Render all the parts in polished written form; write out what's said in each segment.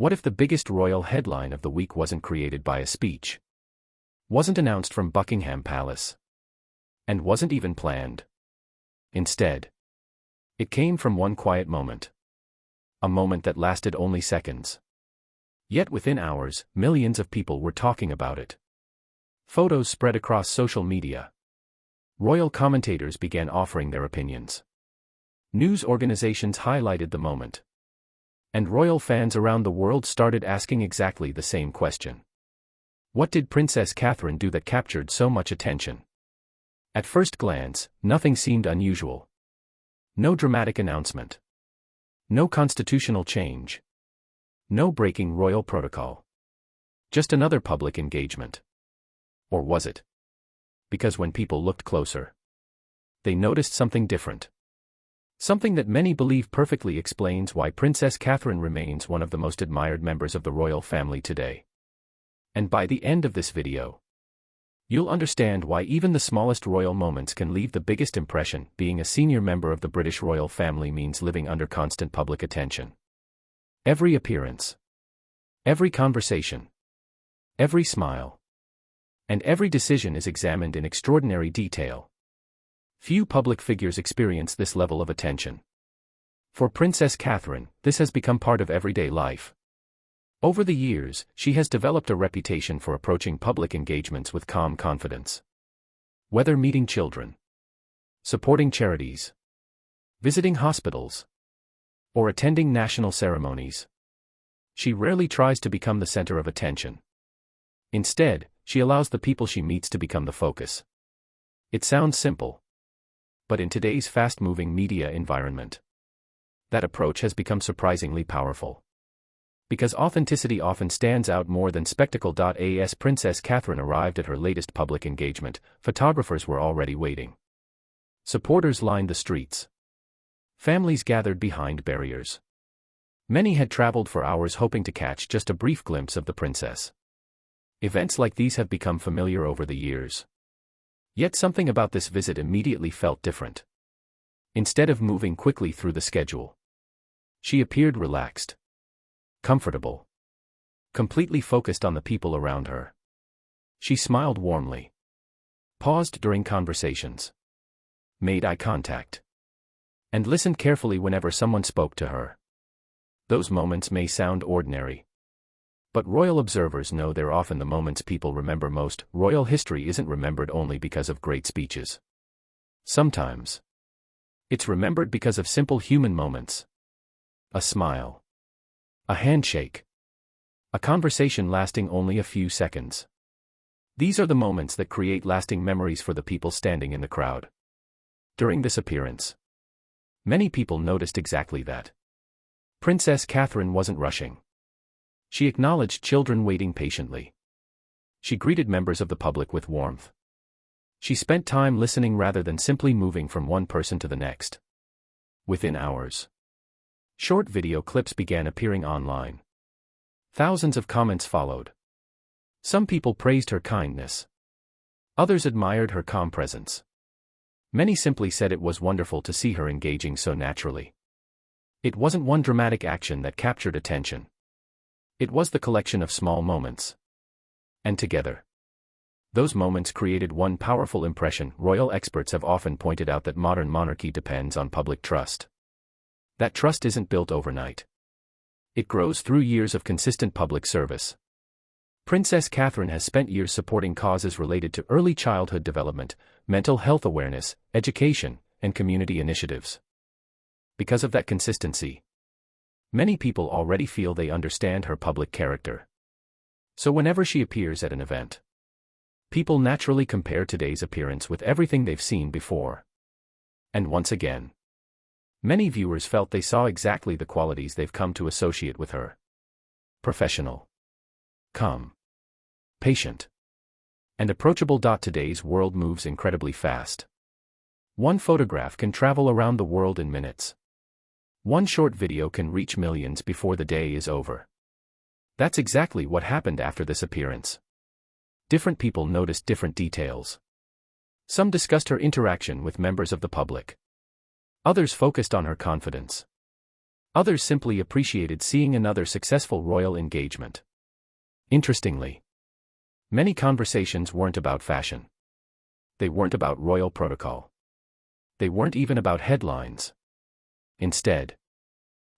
What if the biggest royal headline of the week wasn't created by a speech? Wasn't announced from Buckingham Palace? And wasn't even planned? Instead, it came from one quiet moment. A moment that lasted only seconds. Yet within hours, millions of people were talking about it. Photos spread across social media. Royal commentators began offering their opinions. News organizations highlighted the moment. And royal fans around the world started asking exactly the same question. What did Princess Catherine do that captured so much attention? At first glance, nothing seemed unusual. No dramatic announcement. No constitutional change. No breaking royal protocol. Just another public engagement. Or was it? Because when people looked closer, they noticed something different. Something that many believe perfectly explains why Princess Catherine remains one of the most admired members of the royal family today. And by the end of this video, you'll understand why even the smallest royal moments can leave the biggest impression. Being a senior member of the British royal family means living under constant public attention. Every appearance, every conversation, every smile, and every decision is examined in extraordinary detail. Few public figures experience this level of attention. For Princess Catherine, this has become part of everyday life. Over the years, she has developed a reputation for approaching public engagements with calm confidence. Whether meeting children, supporting charities, visiting hospitals, or attending national ceremonies, she rarely tries to become the center of attention. Instead, she allows the people she meets to become the focus. It sounds simple. But in today's fast-moving media environment, that approach has become surprisingly powerful. Because authenticity often stands out more than spectacle. As Princess Catherine arrived at her latest public engagement, photographers were already waiting. Supporters lined the streets. Families gathered behind barriers. Many had traveled for hours hoping to catch just a brief glimpse of the princess. Events like these have become familiar over the years. Yet something about this visit immediately felt different. Instead of moving quickly through the schedule, she appeared relaxed, comfortable, completely focused on the people around her. She smiled warmly, paused during conversations, made eye contact, and listened carefully whenever someone spoke to her. Those moments may sound ordinary, but royal observers know they're often the moments people remember most. Royal history isn't remembered only because of great speeches. Sometimes, it's remembered because of simple human moments. A smile, a handshake, a conversation lasting only a few seconds. These are the moments that create lasting memories for the people standing in the crowd. During this appearance, many people noticed exactly that. Princess Catherine wasn't rushing. She acknowledged children waiting patiently. She greeted members of the public with warmth. She spent time listening rather than simply moving from one person to the next. Within hours, short video clips began appearing online. Thousands of comments followed. Some people praised her kindness. Others admired her calm presence. Many simply said it was wonderful to see her engaging so naturally. It wasn't one dramatic action that captured attention. It was the collection of small moments. And together, those moments created one powerful impression. Royal experts have often pointed out that modern monarchy depends on public trust. That trust isn't built overnight. It grows through years of consistent public service. Princess Catherine has spent years supporting causes related to early childhood development, mental health awareness, education, and community initiatives. Because of that consistency, many people already feel they understand her public character. So whenever she appears at an event, people naturally compare today's appearance with everything they've seen before. And once again, many viewers felt they saw exactly the qualities they've come to associate with her. Professional, calm, patient, and approachable. Today's world moves incredibly fast. One photograph can travel around the world in minutes. One short video can reach millions before the day is over. That's exactly what happened after this appearance. Different people noticed different details. Some discussed her interaction with members of the public. Others focused on her confidence. Others simply appreciated seeing another successful royal engagement. Interestingly, many conversations weren't about fashion. They weren't about royal protocol. They weren't even about headlines. Instead,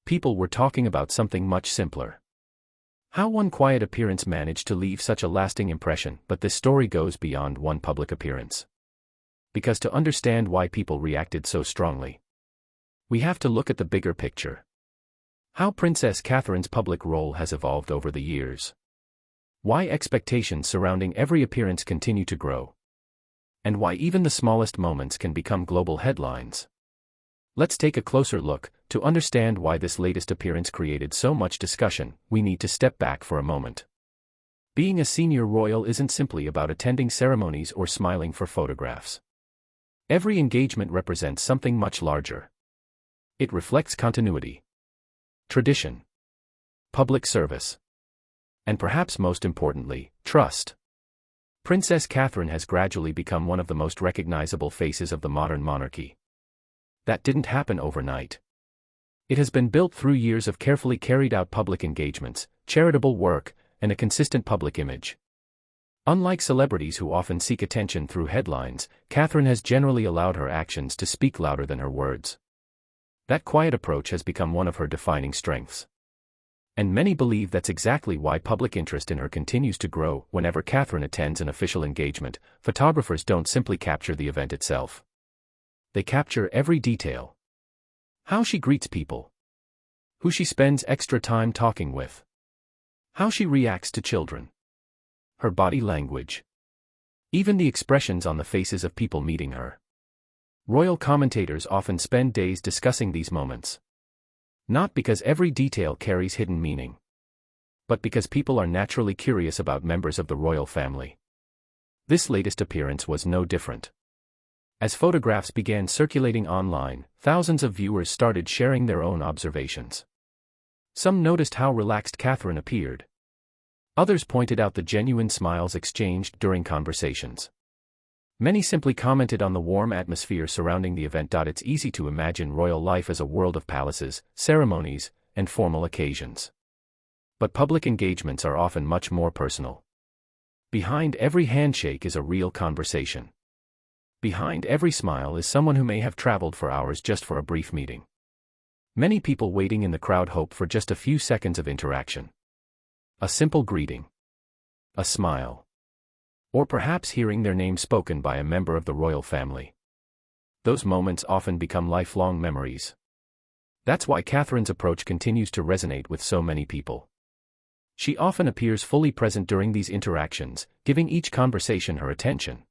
people were talking about something much simpler. How one quiet appearance managed to leave such a lasting impression. But this story goes beyond one public appearance. Because to understand why people reacted so strongly, we have to look at the bigger picture. How Princess Catherine's public role has evolved over the years. Why expectations surrounding every appearance continue to grow. And why even the smallest moments can become global headlines. Let's take a closer look. To understand why this latest appearance created so much discussion, we need to step back for a moment. Being a senior royal isn't simply about attending ceremonies or smiling for photographs. Every engagement represents something much larger. It reflects continuity, tradition, public service, and perhaps most importantly, trust. Princess Catherine has gradually become one of the most recognizable faces of the modern monarchy. That didn't happen overnight. It has been built through years of carefully carried out public engagements, charitable work, and a consistent public image. Unlike celebrities who often seek attention through headlines, Catherine has generally allowed her actions to speak louder than her words. That quiet approach has become one of her defining strengths. And many believe that's exactly why public interest in her continues to grow. Whenever Catherine attends an official engagement, photographers don't simply capture the event itself. They capture every detail. How she greets people. Who she spends extra time talking with. How she reacts to children. Her body language. Even the expressions on the faces of people meeting her. Royal commentators often spend days discussing these moments. Not because every detail carries hidden meaning, but because people are naturally curious about members of the royal family. This latest appearance was no different. As photographs began circulating online, thousands of viewers started sharing their own observations. Some noticed how relaxed Catherine appeared. Others pointed out the genuine smiles exchanged during conversations. Many simply commented on the warm atmosphere surrounding the event. It's easy to imagine royal life as a world of palaces, ceremonies, and formal occasions. But public engagements are often much more personal. Behind every handshake is a real conversation. Behind every smile is someone who may have traveled for hours just for a brief meeting. Many people waiting in the crowd hope for just a few seconds of interaction. A simple greeting. A smile. Or perhaps hearing their name spoken by a member of the royal family. Those moments often become lifelong memories. That's why Catherine's approach continues to resonate with so many people. She often appears fully present during these interactions, giving each conversation her attention.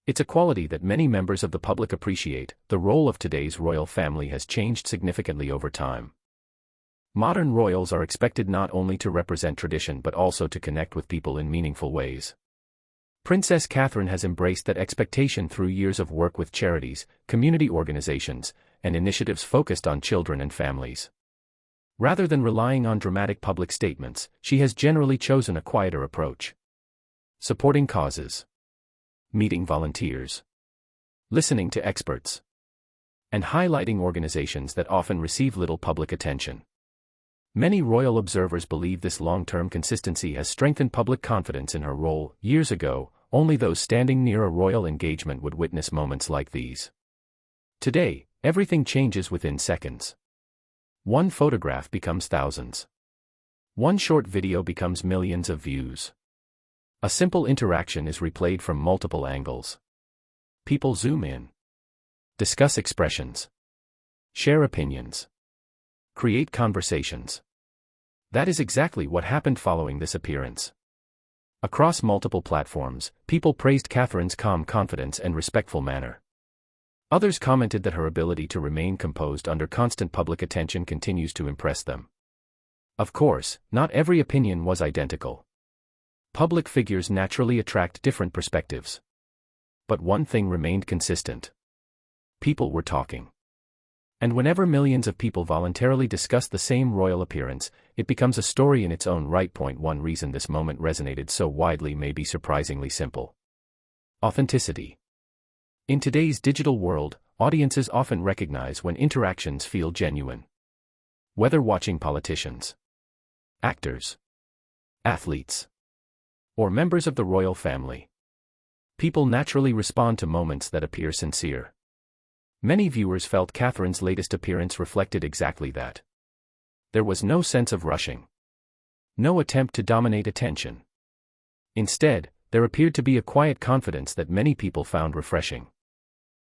It's a quality that many members of the public appreciate. The role of today's royal family has changed significantly over time. Modern royals are expected not only to represent tradition but also to connect with people in meaningful ways. Princess Catherine has embraced that expectation through years of work with charities, community organizations, and initiatives focused on children and families. Rather than relying on dramatic public statements, she has generally chosen a quieter approach. Supporting causes. Meeting volunteers. Listening to experts. And highlighting organizations that often receive little public attention. Many royal observers believe this long-term consistency has strengthened public confidence in her role. Years ago, only those standing near a royal engagement would witness moments like these. Today, everything changes within seconds. One photograph becomes thousands. One short video becomes millions of views. A simple interaction is replayed from multiple angles. People zoom in. Discuss expressions. Share opinions. Create conversations. That is exactly what happened following this appearance. Across multiple platforms, people praised Catherine's calm confidence and respectful manner. Others commented that her ability to remain composed under constant public attention continues to impress them. Of course, not every opinion was identical. Public figures naturally attract different perspectives. But one thing remained consistent. People were talking. And whenever millions of people voluntarily discuss the same royal appearance, it becomes a story in its own right. One reason this moment resonated so widely may be surprisingly simple. Authenticity. In today's digital world, audiences often recognize when interactions feel genuine. Whether watching politicians, actors, athletes, or members of the royal family, people naturally respond to moments that appear sincere. Many viewers felt Catherine's latest appearance reflected exactly that. There was no sense of rushing, no attempt to dominate attention. Instead, there appeared to be a quiet confidence that many people found refreshing.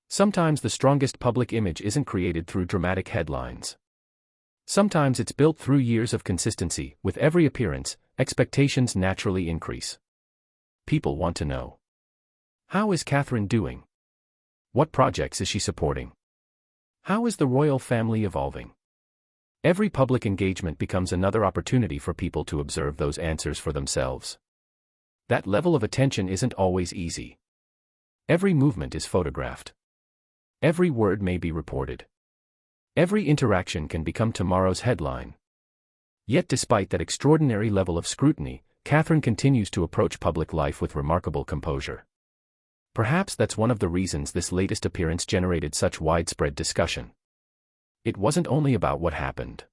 Sometimes the strongest public image isn't created through dramatic headlines. Sometimes it's built through years of consistency. With every appearance, expectations naturally increase. People want to know, how is Catherine doing? What projects is she supporting? How is the royal family evolving? Every public engagement becomes another opportunity for people to observe those answers for themselves. That level of attention isn't always easy. Every movement is photographed. Every word may be reported. Every interaction can become tomorrow's headline. Yet despite that extraordinary level of scrutiny, Catherine continues to approach public life with remarkable composure. Perhaps that's one of the reasons this latest appearance generated such widespread discussion. It wasn't only about what happened.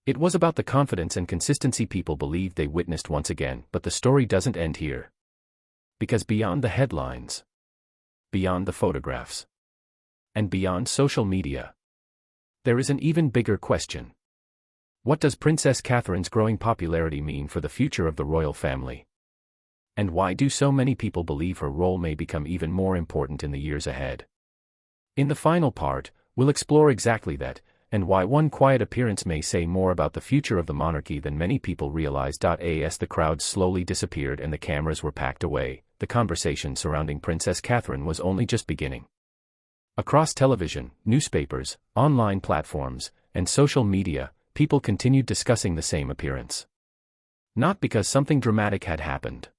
It was about the confidence and consistency people believed they witnessed once again. But the story doesn't end here. Because beyond the headlines, beyond the photographs, and beyond social media, there is an even bigger question. What does Princess Catherine's growing popularity mean for the future of the royal family? And why do so many people believe her role may become even more important in the years ahead? In the final part, we'll explore exactly that, and why one quiet appearance may say more about the future of the monarchy than many people realize. As the crowds slowly disappeared and the cameras were packed away, the conversation surrounding Princess Catherine was only just beginning. Across television, newspapers, online platforms, and social media, people continued discussing the same appearance. Not because something dramatic had happened,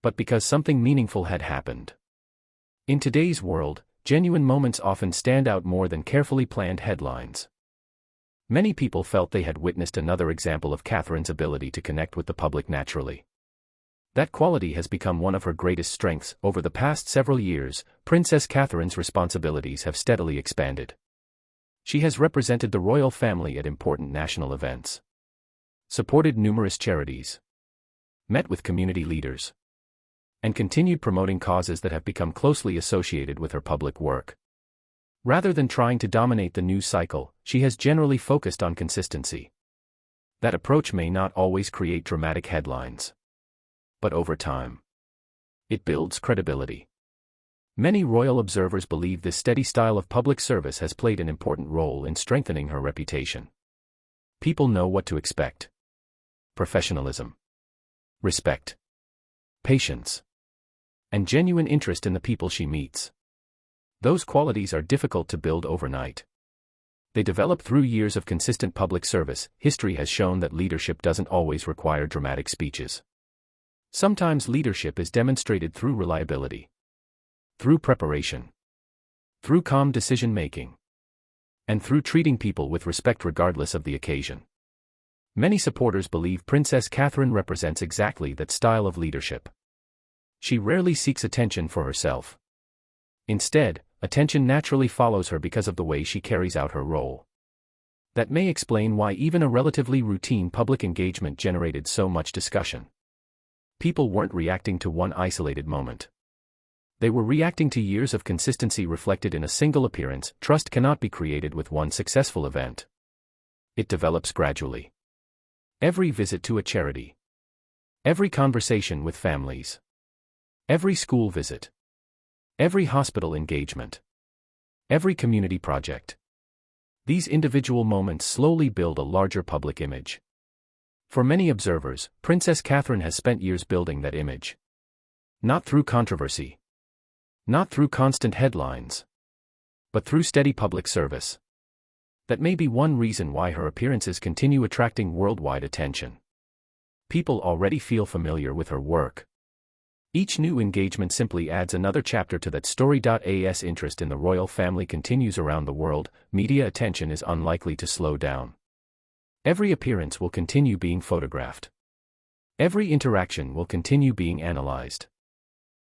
but because something meaningful had happened. In today's world, genuine moments often stand out more than carefully planned headlines. Many people felt they had witnessed another example of Catherine's ability to connect with the public naturally. That quality has become one of her greatest strengths. Over the past several years, Princess Catherine's responsibilities have steadily expanded. She has represented the royal family at important national events, supported numerous charities, met with community leaders, and continued promoting causes that have become closely associated with her public work. Rather than trying to dominate the news cycle, she has generally focused on consistency. That approach may not always create dramatic headlines, but over time, it builds credibility. Many royal observers believe this steady style of public service has played an important role in strengthening her reputation. People know what to expect: professionalism, respect, patience, and genuine interest in the people she meets. Those qualities are difficult to build overnight. They develop through years of consistent public service. History has shown that leadership doesn't always require dramatic speeches. Sometimes leadership is demonstrated through reliability, through preparation, through calm decision-making, and through treating people with respect regardless of the occasion. Many supporters believe Princess Catherine represents exactly that style of leadership. She rarely seeks attention for herself. Instead, attention naturally follows her because of the way she carries out her role. That may explain why even a relatively routine public engagement generated so much discussion. People weren't reacting to one isolated moment. They were reacting to years of consistency reflected in a single appearance. Trust cannot be created with one successful event. It develops gradually. Every visit to a charity, every conversation with families, every school visit, every hospital engagement, every community project. These individual moments slowly build a larger public image. For many observers, Princess Catherine has spent years building that image. Not through controversy, not through constant headlines, but through steady public service. That may be one reason why her appearances continue attracting worldwide attention. People already feel familiar with her work. Each new engagement simply adds another chapter to that story. As interest in the royal family continues around the world, media attention is unlikely to slow down. Every appearance will continue being photographed. Every interaction will continue being analyzed.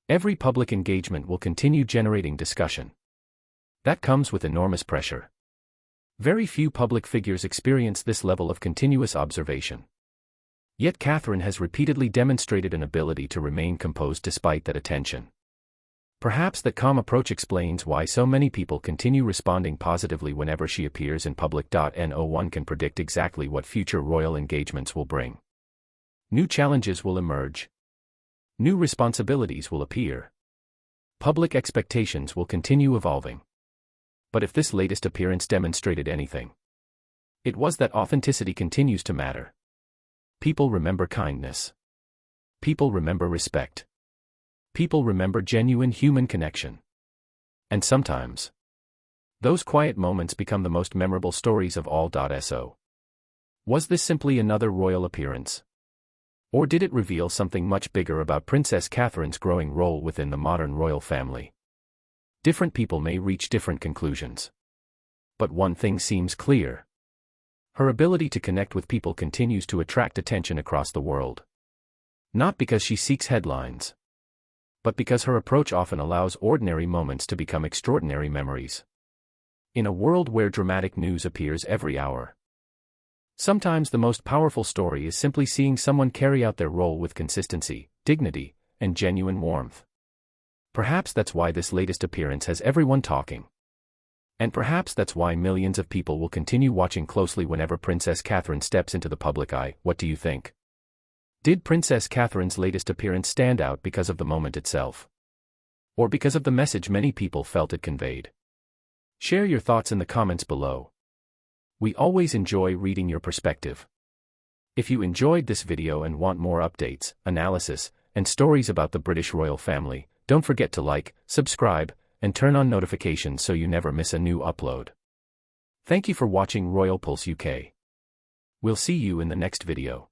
Every public engagement will continue generating discussion. That comes with enormous pressure. Very few public figures experience this level of continuous observation. Yet Catherine has repeatedly demonstrated an ability to remain composed despite that attention. Perhaps that calm approach explains why so many people continue responding positively whenever she appears in public. No one can predict exactly what future royal engagements will bring. New challenges will emerge. New responsibilities will appear. Public expectations will continue evolving. But if this latest appearance demonstrated anything, it was that authenticity continues to matter. People remember kindness. People remember respect. People remember genuine human connection. And sometimes, those quiet moments become the most memorable stories of all. So, was this simply another royal appearance? Or did it reveal something much bigger about Princess Catherine's growing role within the modern royal family? Different people may reach different conclusions. But one thing seems clear. Her ability to connect with people continues to attract attention across the world. Not because she seeks headlines, but because her approach often allows ordinary moments to become extraordinary memories. In a world where dramatic news appears every hour, sometimes the most powerful story is simply seeing someone carry out their role with consistency, dignity, and genuine warmth. Perhaps that's why this latest appearance has everyone talking. And perhaps that's why millions of people will continue watching closely whenever Princess Catherine steps into the public eye. What do you think? Did Princess Catherine's latest appearance stand out because of the moment itself? Or because of the message many people felt it conveyed? Share your thoughts in the comments below. We always enjoy reading your perspective. If you enjoyed this video and want more updates, analysis, and stories about the British royal family, don't forget to like, subscribe, and turn on notifications so you never miss a new upload. Thank you for watching Royal Pulse UK. We'll see you in the next video.